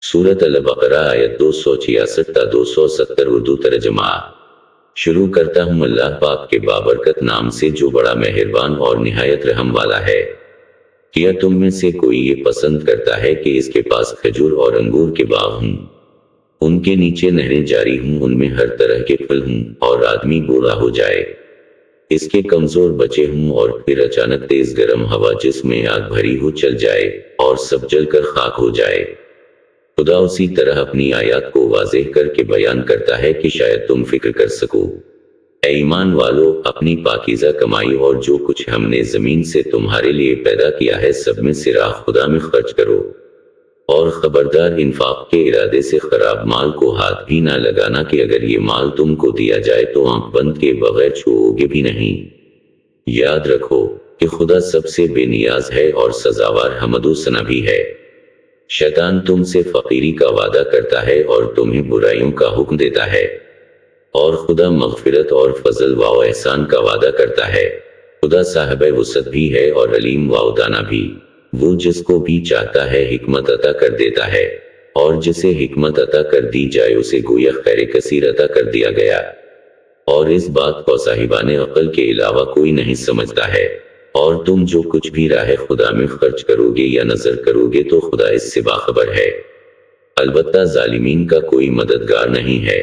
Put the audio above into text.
सूरत अल-बकरा आयत 266 تا 270 उर्दू तर्जमा। शुरू करता हूँ अल्लाह पाक के बाबरकत नाम से जो बड़ा मेहरबान और निहायत रहम वाला है। क्या तुम में से कोई ये पसंद करता है कि इसके पास खजूर और अंगूर के बाग हों, उनके नीचे नहरें जारी हों, उनमें हर तरह के फल हों और आदमी बूढ़ा हो जाए, इसके कमजोर बचे हों और फिर अचानक तेज गर्म हवा जिसमें आग भरी हो चल जाए और सब जलकर खाक हो जाए। खुदा उसी तरह अपनी आयत को वाज़ेह करके बयान करता है कि शायद तुम फिक्र कर सको। ऐ ईमान वालों, अपनी पाकीज़ा कमाई और जो कुछ हमने ज़मीन से तुम्हारे लिए पैदा किया है सब में से राह खुदा में खर्च करो, और खबरदार इंफाक के इरादे से खराब माल को हाथ भी ना लगाना कि अगर ये माल तुमको दिया जाए तो आंख बंद के बगैर छुओगे भी नहीं। याद रखो कि खुदा सबसे बेनियाज है और सजावार हमदो सना भी है। शैतान तुमसे फकीरी का वादा करता है और तुम्हें बुराइयों का हुक्म देता है, और खुदा मगफिरत और फजल व एहसान का वादा करता है। खुदा साहिब वसअत भी है और अलीम व दाना भी। वो जिसको भी चाहता है हिकमत अता कर देता है, और जिसे हिकमत अता कर दी जाए उसे गोया खैर कसीर अता कर दिया गया। और इस बात को साहिबाने अक्ल के अलावा कोई नहीं समझता है। और तुम जो कुछ भी राह खुदा में खर्च करोगे या नजर करोगे तो खुदा इससे बाखबर है। अलबत्ता जालिमीन का कोई मददगार नहीं है।